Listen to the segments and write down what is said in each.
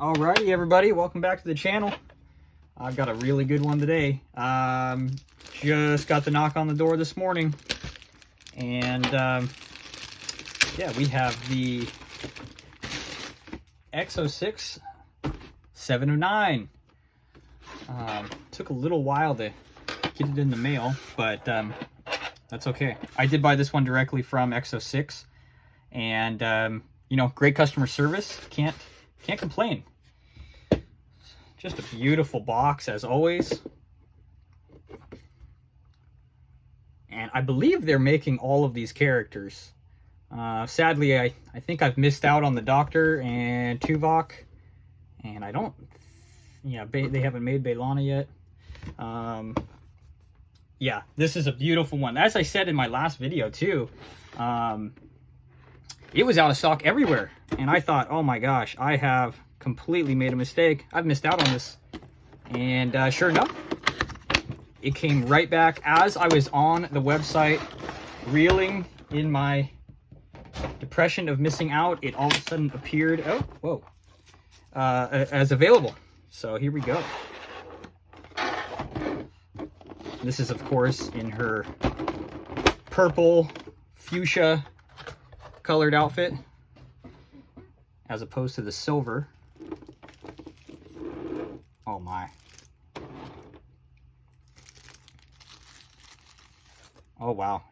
Alrighty, everybody, welcome back to the channel. I've got a really good one today. Just got the knock on the door this morning, and yeah, we have the EXO-6 Seven of Nine. Took a little while to get it in the mail, but that's okay. I did buy this one directly from EXO-6, and you know, great customer service. Can't complain. Just a beautiful box as always. And I believe they're making all of these characters. Sadly, I think I've missed out on the Doctor and Tuvok. And I don't... Yeah, they haven't made B'Elanna yet. Yeah, this is a beautiful one. As I said in my last video too, it was out of stock everywhere. And I thought, oh my gosh, I have completely made a mistake. I've missed out on this. And sure enough, it came right back as I was on the website, reeling in my depression of missing out. It all of a sudden appeared, oh, whoa, as available. So here we go. This is, of course, in her purple fuchsia colored outfit, as opposed to the silver. Oh my. Oh wow.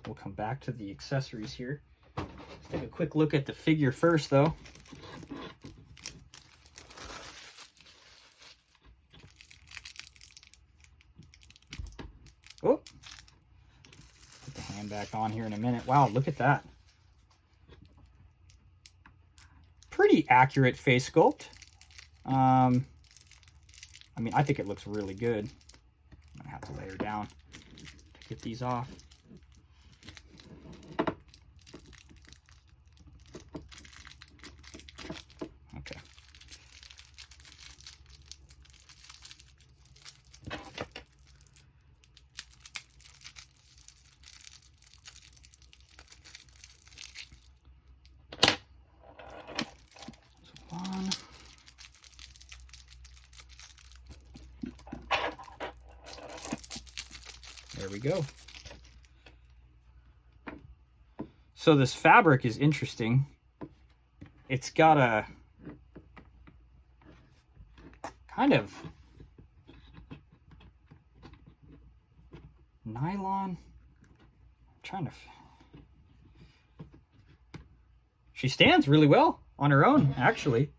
We'll come back to the accessories here. Let's take a quick look at the figure first though. Oh. Put the hand back on here in a minute. Wow, look at that. Pretty accurate face sculpt. I mean, I think it looks really good. I'm gonna have to lay her down to get these off. Okay. There we go. So this fabric is interesting. It's got a kind of nylon. I'm trying to... She stands really well on her own, actually.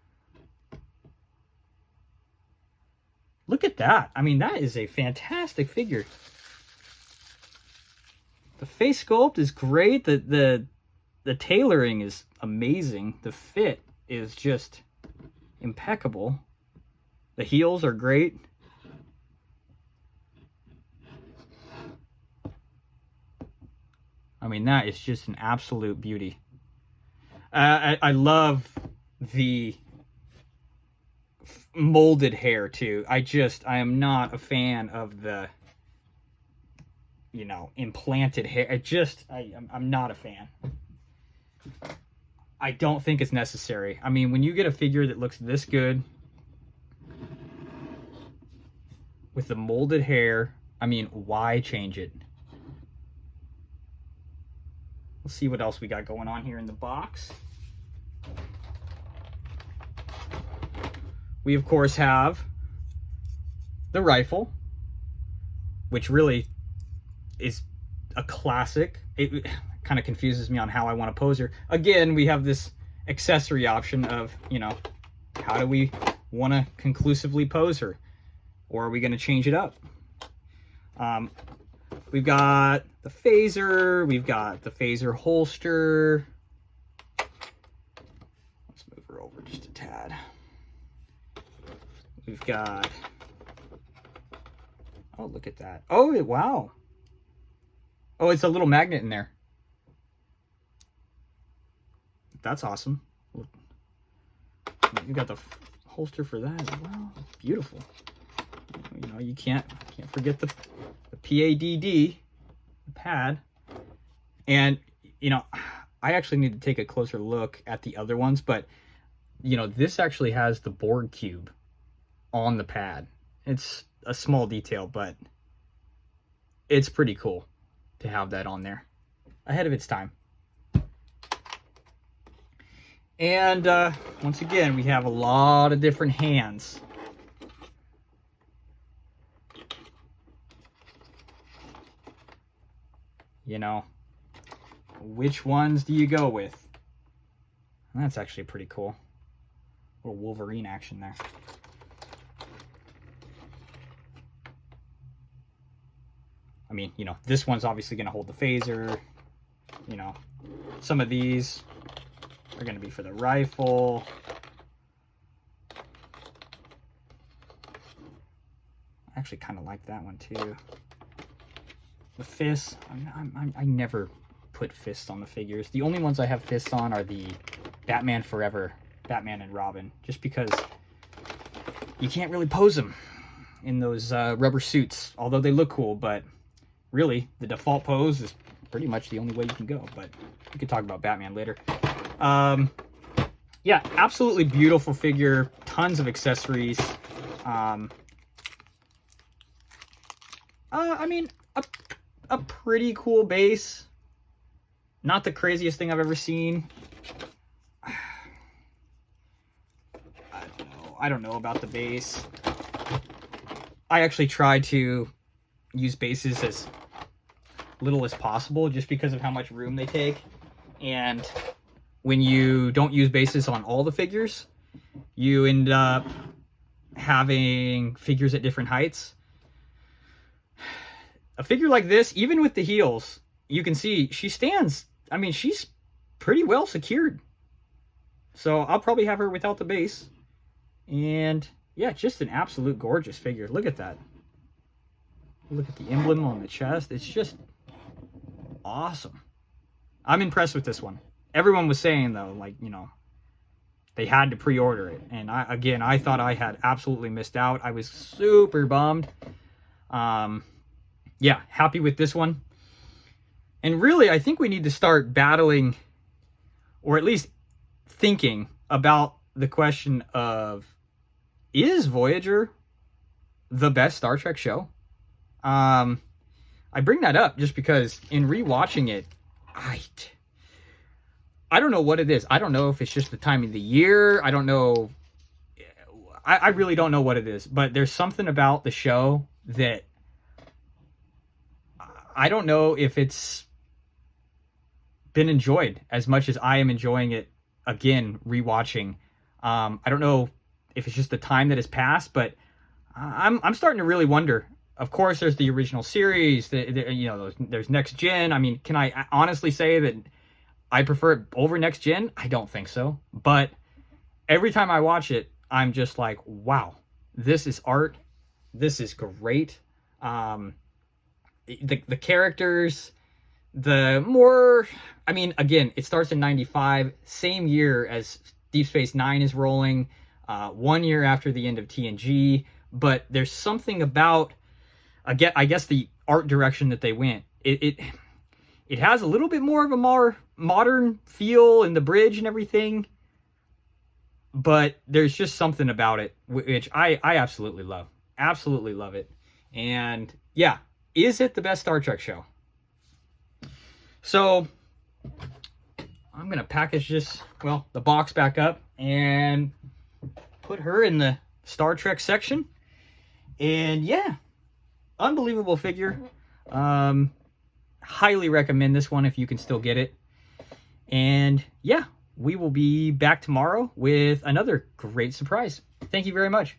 Look at that. I mean, that is a fantastic figure. The face sculpt is great. The tailoring is amazing. The fit is just impeccable. The heels are great. I mean, that is just an absolute beauty. I love the molded hair too. I am not a fan of the, you know, implanted hair. I'm not a fan. I don't think it's necessary. I mean, when you get a figure that looks this good with the molded hair, I mean, why change it? Let's see what else we got going on here in the box. We, of course, have the rifle, which really is a classic. It kind of confuses me on how I want to pose her. Again, we have this accessory option of, you know, how do we want to conclusively pose her? Or are we going to change it up? We've got the phaser. We've got the phaser holster. Let's move her over just a tad. We've got... Oh, look at that. Oh, wow. Oh, it's a little magnet in there. That's awesome. You got the holster for that as well. Beautiful. You know, you can't forget the PADD, the pad. And, you know, I actually need to take a closer look at the other ones, but, you know, this actually has the Borg cube on the pad. It's a small detail, but it's pretty cool to have that on there ahead of its time. And once again, we have a lot of different hands. You know, which ones do you go with? That's actually pretty cool. A little Wolverine action there. I mean, you know, this one's obviously going to hold the phaser. You know, some of these are going to be for the rifle. I actually kind of like that one too. The fists, I never put fists on the figures. The only ones I have fists on are the Batman Forever, Batman and Robin, just because you can't really pose them in those rubber suits, although they look cool, but really, the default pose is pretty much the only way you can go, but we could talk about Batman later. Yeah, absolutely beautiful figure, tons of accessories. I mean, a pretty cool base. Not the craziest thing I've ever seen. I don't know about the base. I actually try to use bases as little as possible just because of how much room they take. And when you don't use bases on all the figures, you end up having figures at different heights. A figure like this, even with the heels, you can see she stands, I mean, she's pretty well secured. So I'll probably have her without the base. And yeah, just an absolute gorgeous figure. Look at that. Look at the emblem on the chest. It's just awesome. I'm impressed with this one. Everyone was saying, though, like, you know, they had to pre-order it. And I thought I had absolutely missed out. I was super bummed. Yeah, happy with this one. And really, I think we need to start battling, or at least thinking about the question of, is Voyager the best Star Trek show? I bring that up just because in rewatching it, I don't know what it is. I don't know if it's just the time of the year. I don't know. I really don't know what it is. But there's something about the show that I don't know if it's been enjoyed as much as I am enjoying it again, rewatching. I don't know if it's just the time that has passed, but I'm starting to really wonder. Of course, there's the original series, you know, there's Next Gen. I mean, can I honestly say that I prefer it over Next Gen? I don't think so. But every time I watch it, I'm just like, wow, this is art. This is great. The characters, the more, I mean, again, it starts in 95, same year as Deep Space Nine is rolling, 1 year after the end of TNG, but there's something about, I guess the art direction that they went. It has a little bit more of a more modern feel in the bridge and everything, but there's just something about it which I absolutely love. Absolutely love it. And yeah, is it the best Star Trek show? So I'm going to package this, well, the box back up and put her in the Star Trek section. And yeah, unbelievable figure. Highly recommend this one if you can still get it. And yeah, we will be back tomorrow with another great surprise. Thank you very much.